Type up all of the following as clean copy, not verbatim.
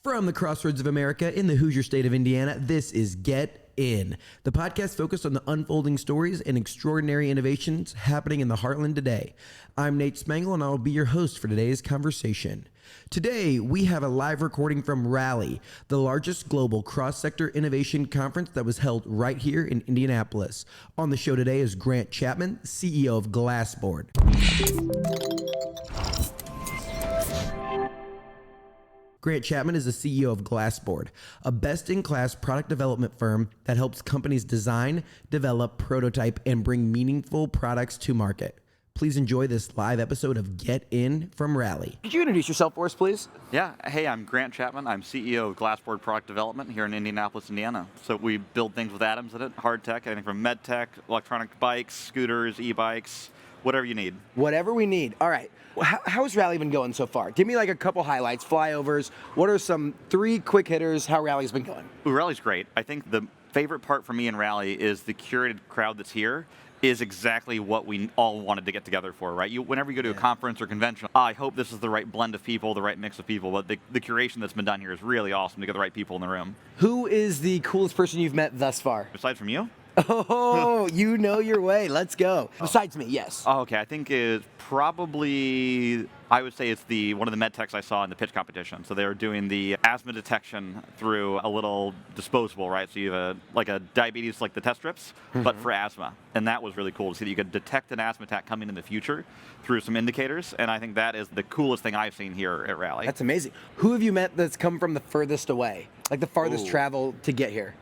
From the crossroads of America in the Hoosier state of Indiana, this is Get In, the podcast focused on the unfolding stories and extraordinary innovations happening in the heartland today. I'm Nate Smangle, and I'll be your host for today's conversation. Today, we have a live recording from Rally, the largest global cross-sector innovation conference that was held right here in Indianapolis. On the show today is Grant Chapman, CEO of Glassboard. Grant Chapman is the CEO of Glassboard, a best-in-class product development firm that helps companies design, develop, prototype, and bring meaningful products to market. Please enjoy this live episode of Get In from Rally. Could you introduce yourself for us, please? Yeah. Hey, I'm Grant Chapman. I'm CEO of Glassboard Product Development here in Indianapolis, Indiana. So we build things with atoms in it, HardTech, anything from medtech, electronic bikes, scooters, e-bikes, whatever you need. Whatever we need. All right. How's Rally been going so far? Give me like a couple highlights, flyovers. What are some 3 quick hitters, how Rally's been going? Ooh, Rally's great. I think the favorite part for me in Rally is the curated crowd that's here is exactly what we all wanted to get together for, right? Whenever you go to a conference or convention, I hope this is the right blend of people, the right mix of people, but the curation that's been done here is really awesome to get the right people in the room. Who is the coolest person you've met thus far? Besides from you? Oh, you know your way. Let's go. Besides me, yes. Oh, okay. I think it's probably, I would say it's one of the med techs I saw in the pitch competition. So they were doing the asthma detection through a little disposable, right? So you have a diabetes, like the test strips, but for asthma. And that was really cool to see that you could detect an asthma attack coming in the future through some indicators. And I think that is the coolest thing I've seen here at Rally. That's amazing. Who have you met that's come from the furthest away? Like the farthest travel to get here?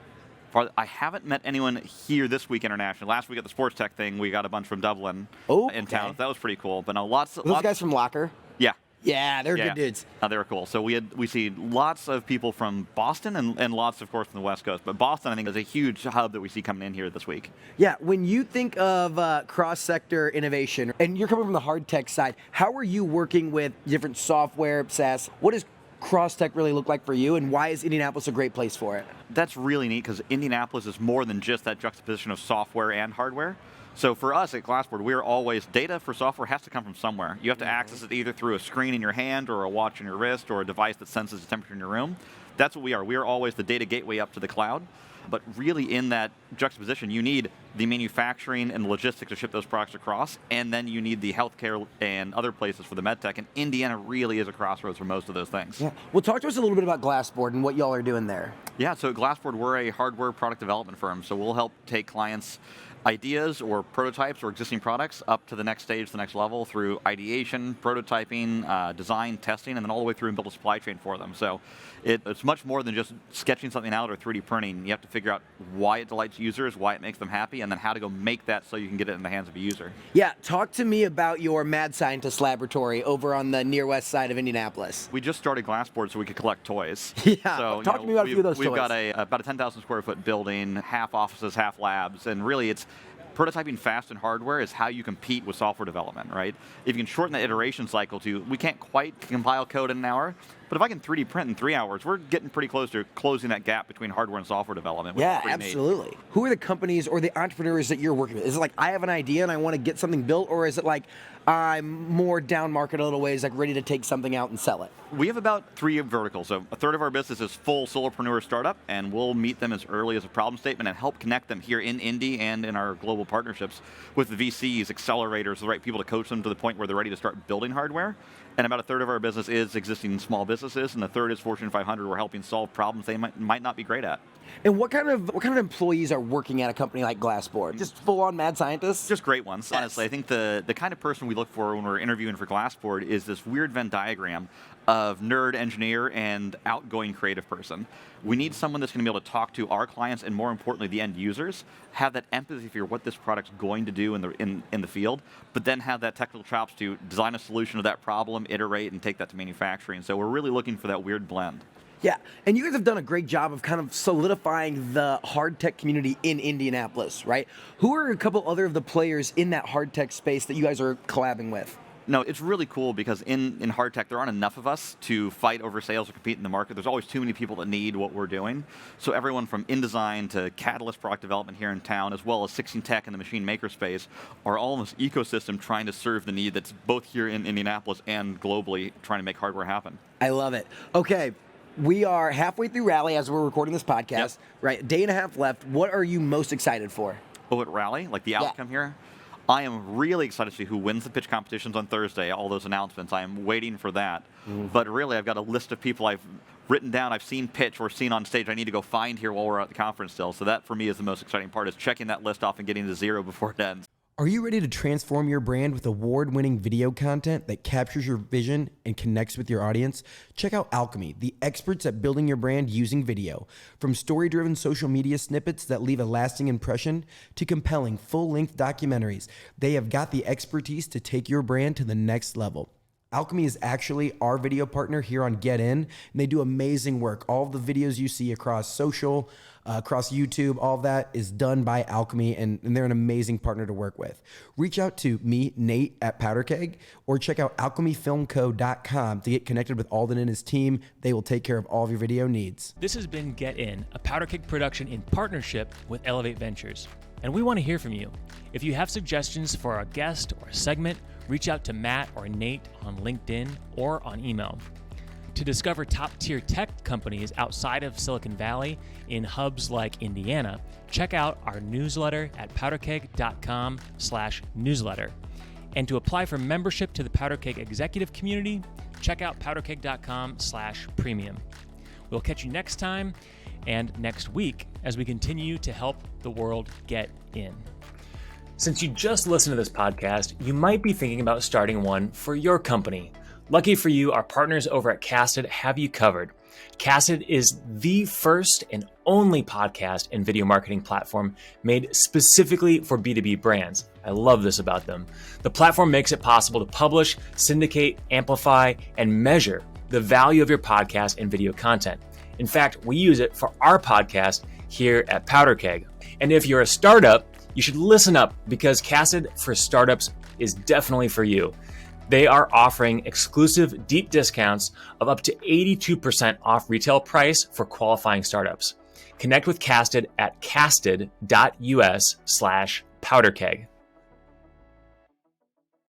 I haven't met anyone here this week internationally. Last week at the sports tech thing, we got a bunch from Dublin in town. That was pretty cool. But no, lots. Those guys from Locker? Yeah. Yeah, they're good dudes. They were cool. So we see lots of people from Boston and lots, of course, from the West Coast. But Boston, I think, is a huge hub that we see coming in here this week. Yeah, when you think of cross-sector innovation, and you're coming from the HardTech side, how are you working with different software, SaaS? What does cross-tech really look like for you, and why is Indianapolis a great place for it? That's really neat because Indianapolis is more than just that juxtaposition of software and hardware. So for us at Glassboard, we're always, data for software has to come from somewhere. You have to access it either through a screen in your hand or a watch in your wrist or a device that senses the temperature in your room. That's what we are. We are always the data gateway up to the cloud. But really in that juxtaposition, you need the manufacturing and logistics to ship those products across, and then you need the healthcare and other places for the medtech, and Indiana really is a crossroads for most of those things. Yeah. Well, talk to us a little bit about Glassboard and what y'all are doing there. Yeah, so at Glassboard, we're a hardware product development firm, so we'll help take clients' ideas or prototypes or existing products up to the next stage, the next level through ideation, prototyping, design, testing, and then all the way through and build a supply chain for them. So it's much more than just sketching something out or 3D printing. You have to figure out why it delights users, why it makes them happy, and then how to go make that so you can get it in the hands of a user. Yeah, talk to me about your mad scientist laboratory over on the near west side of Indianapolis. We just started Glassboard so we could collect toys. Yeah, so, talk to me about a few of those toys. We've got about a 10,000 square foot building, half offices, half labs, and really it's prototyping fast in hardware is how you compete with software development, right? If you can shorten the iteration cycle we can't quite compile code in an hour, but if I can 3D print in 3 hours, we're getting pretty close to closing that gap between hardware and software development. Yeah, absolutely. Neat. Who are the companies or the entrepreneurs that you're working with? Is it like, I have an idea and I want to get something built, or is it like, I'm more down market a little ways, like ready to take something out and sell it? We have about 3 verticals. So a third of our business is full solopreneur startup, and we'll meet them as early as a problem statement and help connect them here in Indy and in our global partnerships with the VCs, accelerators, the right people to coach them to the point where they're ready to start building hardware. And about a third of our business is existing small businesses, and a third is Fortune 500. We're helping solve problems they might not be great at. And what kind of employees are working at a company like Glassboard? Just full-on mad scientists? Just great ones, honestly. I think the kind of person we look for when we're interviewing for Glassboard is this weird Venn diagram of nerd, engineer, and outgoing creative person. We need someone that's going to be able to talk to our clients and, more importantly, the end users, have that empathy for what this product's going to do in the field, but then have that technical chops to design a solution to that problem, iterate, and take that to manufacturing. So we're really looking for that weird blend. Yeah, and you guys have done a great job of kind of solidifying the HardTech community in Indianapolis, right? Who are a couple other of the players in that HardTech space that you guys are collabing with? No, it's really cool because in HardTech, there aren't enough of us to fight over sales or compete in the market. There's always too many people that need what we're doing. So everyone from InDesign to Catalyst product development here in town, as well as 16 Tech in the machine maker space, are all in this ecosystem trying to serve the need that's both here in Indianapolis and globally trying to make hardware happen. I love it. Okay. we are halfway through Rally as we're recording this podcast, right? Day and a half left. What are you most excited for? Oh, at Rally, like the outcome here? I am really excited to see who wins the pitch competitions on Thursday, all those announcements. I am waiting for that. But really, I've got a list of people I've written down, I've seen pitch or seen on stage I need to go find here while we're at the conference still. So that, for me, is the most exciting part, is checking that list off and getting to zero before it ends. Are you ready to transform your brand with award-winning video content that captures your vision and connects with your audience? Check out Alchemy, the experts at building your brand using video. From story-driven social media snippets that leave a lasting impression to compelling full-length documentaries, they have got the expertise to take your brand to the next level. Alchemy is actually our video partner here on Get In, and they do amazing work. All of the videos you see across social, across YouTube, all of that is done by Alchemy, and they're an amazing partner to work with. Reach out to me, Nate, at PowderKeg, or check out alchemyfilmco.com to get connected with Alden and his team. They will take care of all of your video needs. This has been Get In, a PowderKeg production in partnership with Elevate Ventures. And we want to hear from you. If you have suggestions for a guest or a segment, reach out to Matt or Nate on LinkedIn or on email. To discover top-tier tech companies outside of Silicon Valley in hubs like Indiana, check out our newsletter at powderkeg.com/newsletter. And to apply for membership to the PowderKeg executive community, check out powderkeg.com/premium. We'll catch you next time and next week as we continue to help the world get in. Since you just listened to this podcast, you might be thinking about starting one for your company. Lucky for you, our partners over at Casted have you covered. Casted is the first and only podcast and video marketing platform made specifically for B2B brands. I love this about them. The platform makes it possible to publish, syndicate, amplify, and measure the value of your podcast and video content. In fact, we use it for our podcast here at PowderKeg. And if you're a startup, you should listen up, because Casted for Startups is definitely for you. They are offering exclusive deep discounts of up to 82% off retail price for qualifying startups. Connect with Casted at casted.us/powderkeg.